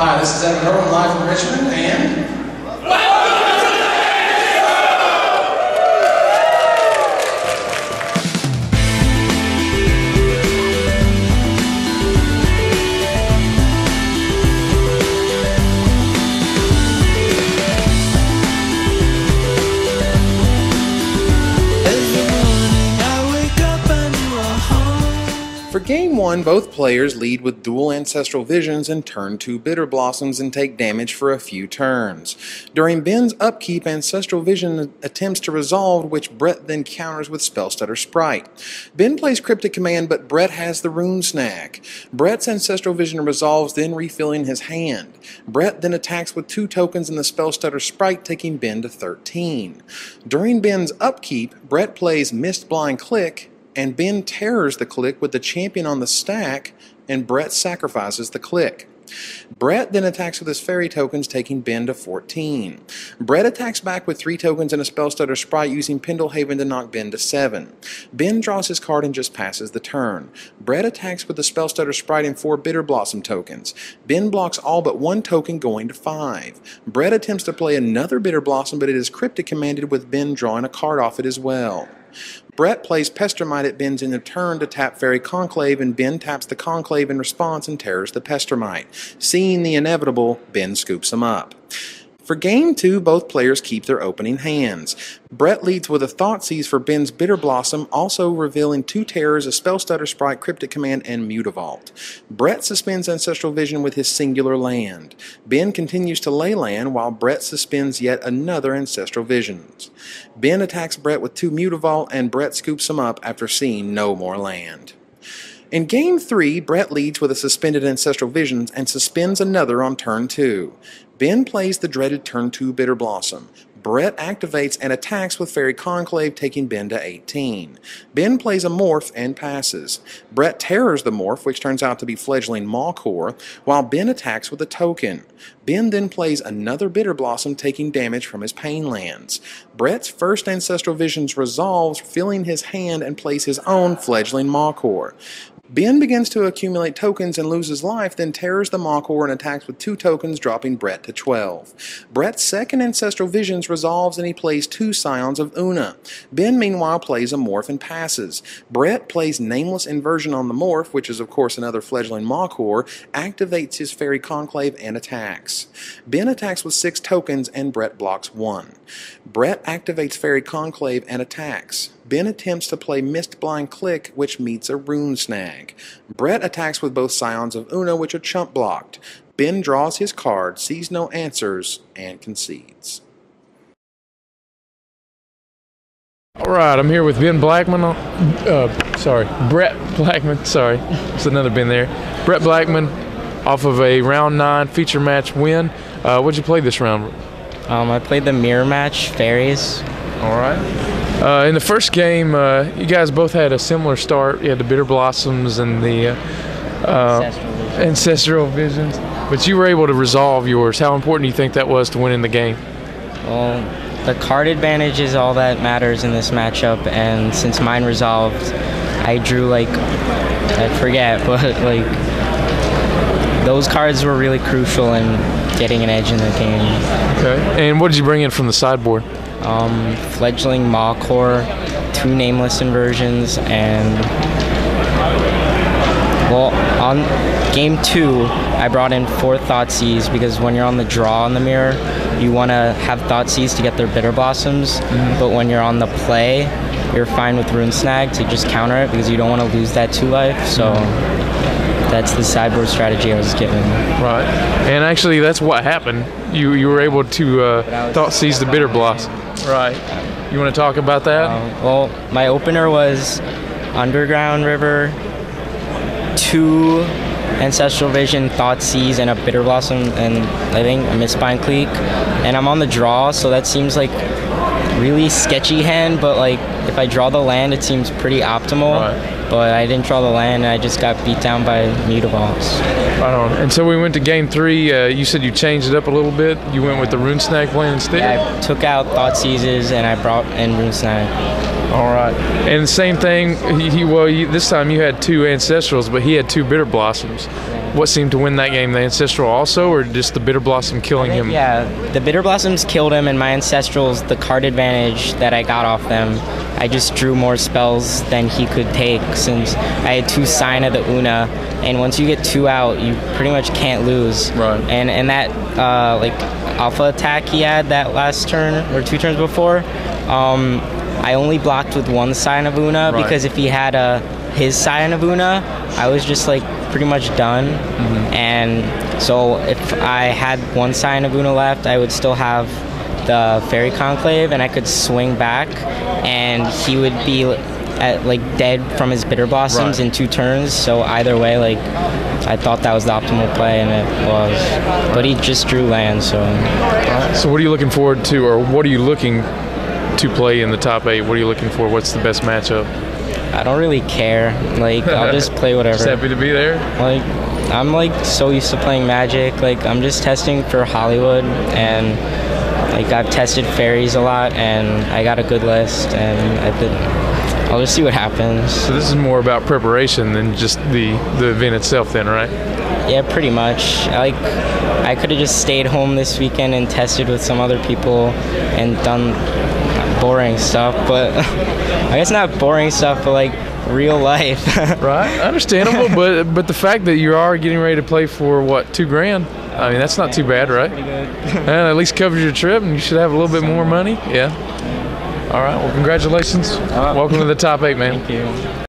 Hi, this is Evan Irwin live from Richmond, and... For Game 1, both players lead with dual Ancestral Visions and turn 2 Bitter Blossoms and take damage for a few turns. During Ben's upkeep, Ancestral Vision attempts to resolve, which Brett then counters with Spellstutter Sprite. Ben plays Cryptic Command, but Brett has the Rune Snag. Brett's Ancestral Vision resolves, then refilling his hand. Brett then attacks with 2 tokens and the Spellstutter Sprite, taking Ben to 13. During Ben's upkeep, Brett plays Mistblind Click, and Ben terrors the click with the champion on the stack, and Brett sacrifices the click. Brett then attacks with his fairy tokens, taking Ben to 14. Brett attacks back with 3 tokens and a Spellstutter Sprite, using Pendlehaven to knock Ben to 7. Ben draws his card and just passes the turn. Brett attacks with the Spellstutter Sprite and 4 Bitter Blossom tokens. Ben blocks all but 1 token, going to 5. Brett attempts to play another Bitter Blossom, but it is Cryptic Commanded, with Ben drawing a card off it as well. Brett plays Pestermite at Ben's end of turn to tap Fairy Conclave, and Ben taps the Conclave in response and tears the Pestermite. Seeing the inevitable, Ben scoops him up. For Game 2, both players keep their opening hands. Brett leads with a Thoughtseize for Ben's Bitter Blossom, also revealing 2 terrors, a Spellstutter Sprite, Cryptic Command, and Mutavault. Brett suspends Ancestral Vision with his singular land. Ben continues to lay land, while Brett suspends yet another Ancestral Visions. Ben attacks Brett with 2 Mutavault, and Brett scoops him up after seeing no more land. In Game 3, Brett leads with a suspended Ancestral Visions and suspends another on turn 2. Ben plays the dreaded turn 2 Bitter Blossom. Brett activates and attacks with Fairy Conclave, taking Ben to 18. Ben plays a Morph and passes. Brett terrors the Morph, which turns out to be Fledgling Mawcore, while Ben attacks with a token. Ben then plays another Bitter Blossom, taking damage from his Pain lands. Brett's first Ancestral Visions resolves, filling his hand, and plays his own Fledgling Mawcore. Ben begins to accumulate tokens and loses life, then terrors the Mawcore and attacks with 2 tokens, dropping Brett to 12. Brett's second Ancestral Visions resolves, and he plays 2 Scions of Una. Ben, meanwhile, plays a Morph and passes. Brett plays Nameless Inversion on the Morph, which is of course another Fledgling Mawcore, activates his Fairy Conclave, and attacks. Ben attacks with 6 tokens, and Brett blocks 1. Brett activates Fairy Conclave and attacks. Ben attempts to play Mistblind Click, which meets a Rune Snag. Brett attacks with both Scions of Una, which are chump blocked. Ben draws his card, sees no answers, and concedes. All right, I'm here with Ben Blackman. Brett Blackman. Sorry, there's another Ben there. Brett Blackman, off of a round 9 feature match win. What'd you play this round? I played the mirror match, fairies. All right. In the first game, you guys both had a similar start. You had the Bitter Blossoms and the Ancestral Visions, but you were able to resolve yours. How important do you think that was to winning the game? Well, the card advantage is all that matters in this matchup, and since mine resolved, I drew I forget, but those cards were really crucial in getting an edge in the game. Okay. And what did you bring in from the sideboard? Fledgling Mawcore, 2 Nameless Inversions, and on Game 2, I brought in 4 Thoughtseize, because when you're on the draw on the mirror, you want to have Thoughtseize to get their Bitter Blossoms, but when you're on the play, you're fine with Rune Snag to just counter it, because you don't want to lose that 2 life, so that's the sideboard strategy I was given. Right, and actually that's what happened. You were able to Thoughtseize the Bitter Blossom. Right. You want to talk about that? Well, my opener was Underground River, 2 Ancestral Vision, Thoughtseize, and a Bitter Blossom, and I think a Mistblind Click. And I'm on the draw, so that seems like really sketchy hand, but if I draw the land, it seems pretty optimal. Right. But I didn't draw the land, and I just got beat down by Mutavaults. Right on. And so we went to Game 3. You said you changed it up a little bit. You went with the Rune Snag plan instead? Yeah, I took out Thoughtseizes, and I brought in Rune Snag. All right. And the same thing, this time you had 2 Ancestrals, but he had 2 Bitter Blossoms. Yeah. what seemed to win that game? The Ancestral also, or just the Bitter Blossom killing him? Yeah, the Bitter Blossoms killed him, and my Ancestrals, the card advantage that I got off them, I just drew more spells than he could take since I had 2 Sign of the Una, and once you get 2 out, you pretty much can't lose. Right. And that like alpha attack he had that last turn or 2 turns before, I only blocked with 1 Sign of Una, right, because if he had his Sign of Una, I was just like pretty much done. And so if I had 1 Sign of Una left, I would still have the Fairy Conclave, and I could swing back, and he would be like dead from his Bitter Blossoms, right, in 2 turns. So either way, like, I thought that was the optimal play, and it was. But he just drew land, so. So what are you looking forward to, or what are you looking to play in the top 8? What are you looking for? What's the best matchup? I don't really care. Like, I'll just play whatever. Just happy to be there? Like, I'm like so used to playing Magic. Like, I'm just testing for Hollywood, and like I've tested fairies a lot, and I got a good list, and I'll just see what happens. So this is more about preparation than just the event itself then, right? Yeah, pretty much. Like, I could have just stayed home this weekend and tested with some other people and done boring stuff, but I guess not boring stuff, but like real life. Right, understandable, but the fact that you are getting ready to play for what, $2 grand? I mean, that's not too bad, right? Pretty good. And at least covers your trip, and you should have a little bit more money. Yeah. All right. Well, congratulations. Welcome to the top 8, man. Thank you.